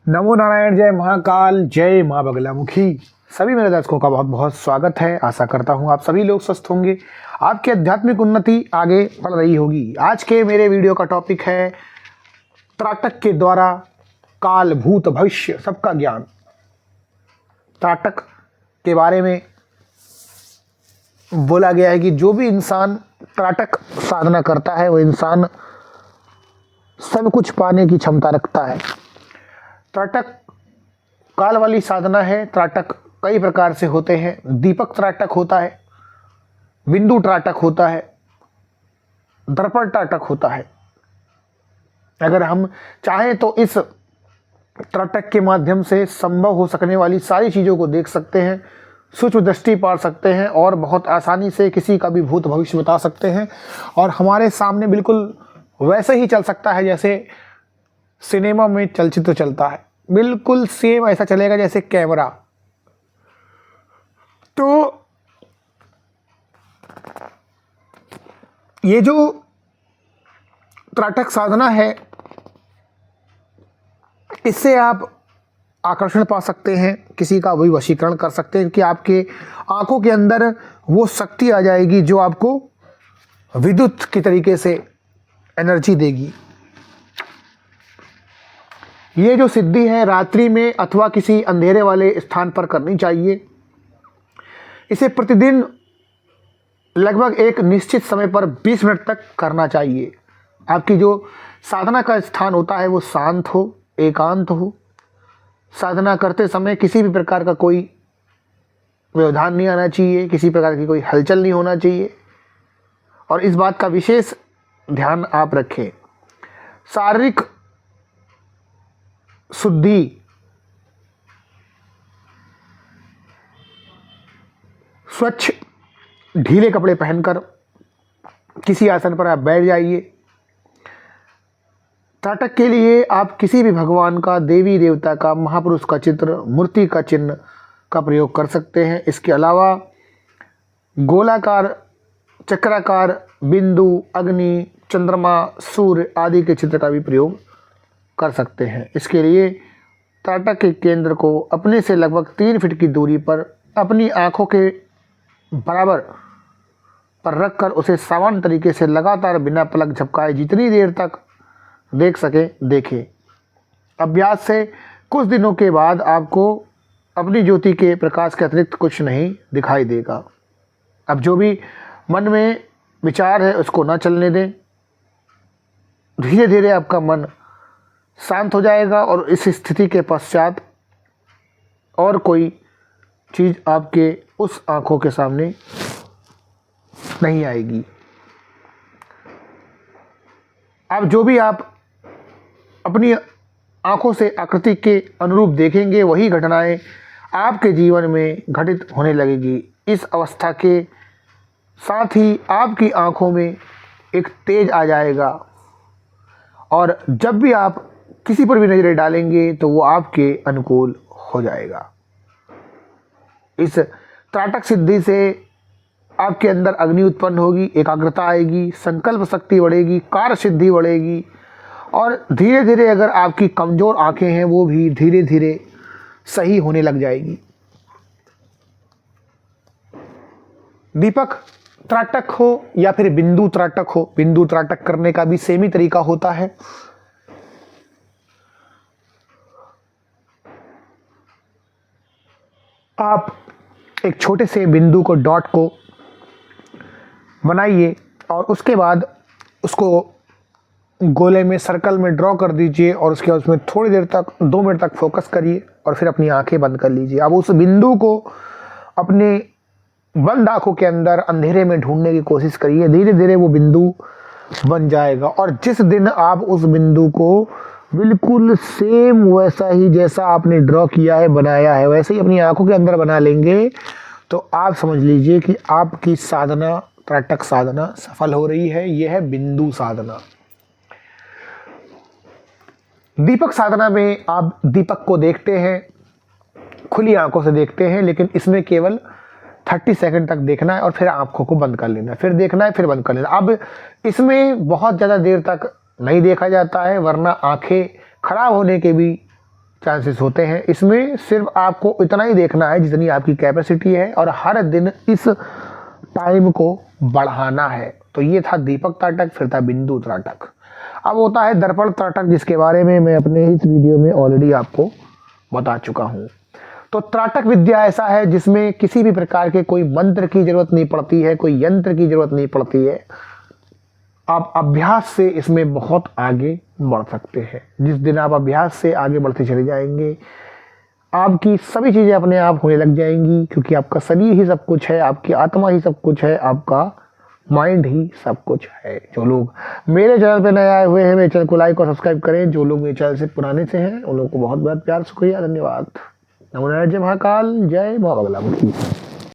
नमो नारायण, जय महाकाल, जय माँ बगलामुखी। सभी मेरे दर्शकों का बहुत बहुत स्वागत है। आशा करता हूँ आप सभी लोग स्वस्थ होंगे, आपकी आध्यात्मिक उन्नति आगे बढ़ रही होगी। आज के मेरे वीडियो का टॉपिक है त्राटक के द्वारा काल, भूत, भविष्य सबका ज्ञान। त्राटक के बारे में बोला गया है कि जो भी इंसान त्राटक साधना करता है वो इंसान सब कुछ पाने की क्षमता रखता है। त्राटक काल वाली साधना है। त्राटक कई प्रकार से होते हैं। दीपक त्राटक होता है, बिंदु त्राटक होता है, दर्पण त्राटक होता है। अगर हम चाहें तो इस त्राटक के माध्यम से संभव हो सकने वाली सारी चीज़ों को देख सकते हैं, सूक्ष्म दृष्टि पा सकते हैं और बहुत आसानी से किसी का भी भूत भविष्य बता सकते हैं। और हमारे सामने बिल्कुल वैसे ही चल सकता है जैसे सिनेमा में चलचित्र चलता है, बिल्कुल सेम ऐसा चलेगा जैसे कैमरा। तो ये जो त्राटक साधना है, इससे आप आकर्षण पा सकते हैं, किसी का भी वशीकरण कर सकते हैं कि आपके आंखों के अंदर वो शक्ति आ जाएगी जो आपको विद्युत की तरीके से एनर्जी देगी। ये जो सिद्धि है रात्रि में अथवा किसी अंधेरे वाले स्थान पर करनी चाहिए। इसे प्रतिदिन लगभग एक निश्चित समय पर 20 मिनट तक करना चाहिए। आपकी जो साधना का स्थान होता है वो शांत हो, एकांत हो। साधना करते समय किसी भी प्रकार का कोई व्यवधान नहीं आना चाहिए, किसी प्रकार की कोई हलचल नहीं होना चाहिए। और इस बात का विशेष ध्यान आप रखें। शारीरिक शुद्धि, स्वच्छ ढीले कपड़े पहनकर किसी आसन पर आप बैठ जाइए। त्राटक के लिए आप किसी भी भगवान का, देवी देवता का, महापुरुष का चित्र, मूर्ति का चिन्ह का प्रयोग कर सकते हैं। इसके अलावा गोलाकार, चक्राकार, बिंदु, अग्नि, चंद्रमा, सूर्य आदि के चित्र का भी प्रयोग कर सकते हैं। इसके लिए त्राटक के केंद्र को अपने से लगभग 3 फीट की दूरी पर अपनी आंखों के बराबर पर रखकर उसे सामान्य तरीके से लगातार बिना पलक झपकाए जितनी देर तक देख सके देखें। अभ्यास से कुछ दिनों के बाद आपको अपनी ज्योति के प्रकाश के अतिरिक्त कुछ नहीं दिखाई देगा। अब जो भी मन में विचार है उसको ना चलने दें। धीरे धीरे आपका मन शांत हो जाएगा और इस स्थिति के पश्चात और कोई चीज़ आपके उस आँखों के सामने नहीं आएगी। अब जो भी आप अपनी आँखों से आकृति के अनुरूप देखेंगे वही घटनाएं आपके जीवन में घटित होने लगेगी। इस अवस्था के साथ ही आपकी आँखों में एक तेज आ जाएगा और जब भी आप किसी पर भी नजरें डालेंगे तो वो आपके अनुकूल हो जाएगा। इस त्राटक सिद्धि से आपके अंदर अग्नि उत्पन्न होगी, एकाग्रता आएगी, संकल्प शक्ति बढ़ेगी, कार्य सिद्धि बढ़ेगी और धीरे धीरे अगर आपकी कमज़ोर आंखें हैं वो भी धीरे धीरे सही होने लग जाएगी। दीपक त्राटक हो या फिर बिंदु त्राटक हो, बिंदु त्राटक करने का भी सेम ही तरीका होता है। आप एक छोटे से बिंदु को, डॉट को बनाइए और उसके बाद उसको गोले में, सर्कल में ड्रॉ कर दीजिए और उसके बाद उसमें थोड़ी देर तक, 2 मिनट तक फोकस करिए और फिर अपनी आंखें बंद कर लीजिए। अब उस बिंदु को अपने बंद आंखों के अंदर अंधेरे में ढूंढने की कोशिश करिए। धीरे धीरे वो बिंदु बन जाएगा और जिस दिन आप उस बिंदु को बिल्कुल सेम वैसा ही जैसा आपने ड्रॉ किया है, बनाया है, वैसे ही अपनी आंखों के अंदर बना लेंगे तो आप समझ लीजिए कि आपकी साधना, त्राटक साधना सफल हो रही है। यह है बिंदु साधना। दीपक साधना में आप दीपक को देखते हैं, खुली आंखों से देखते हैं, लेकिन इसमें केवल 30 सेकंड तक देखना है और फिर आंखों को बंद कर लेना है, फिर देखना है, फिर बंद कर लेना। अब इसमें बहुत ज़्यादा देर तक नहीं देखा जाता है, वरना आंखें खराब होने के भी चांसेस होते हैं। इसमें सिर्फ आपको इतना ही देखना है जितनी आपकी कैपेसिटी है और हर दिन इस टाइम को बढ़ाना है। तो ये था दीपक त्राटक, फिर था बिंदु त्राटक। अब होता है दर्पण त्राटक, जिसके बारे में मैं अपने इस वीडियो में ऑलरेडी आपको बता चुका हूँ। तो त्राटक विद्या ऐसा है जिसमें किसी भी प्रकार के कोई मंत्र की जरूरत नहीं पड़ती है, कोई यंत्र की जरूरत नहीं पड़ती है। आप अभ्यास से इसमें बहुत आगे बढ़ सकते हैं। जिस दिन आप अभ्यास से आगे बढ़ते चले जाएंगे, आपकी सभी चीज़ें अपने आप होने लग जाएंगी, क्योंकि आपका शरीर ही सब कुछ है, आपकी आत्मा ही सब कुछ है, आपका माइंड ही सब कुछ है। जो लोग मेरे चैनल पे नए आए हुए हैं, मेरे चैनल को लाइक और सब्सक्राइब करें। जो लोग मेरे चैनल से पुराने से हैं उन लोगों को बहुत बहुत प्यार, शुक्रिया, धन्यवाद। नमो नारायण, जय महाकाल, जय माँ बगलामुखी।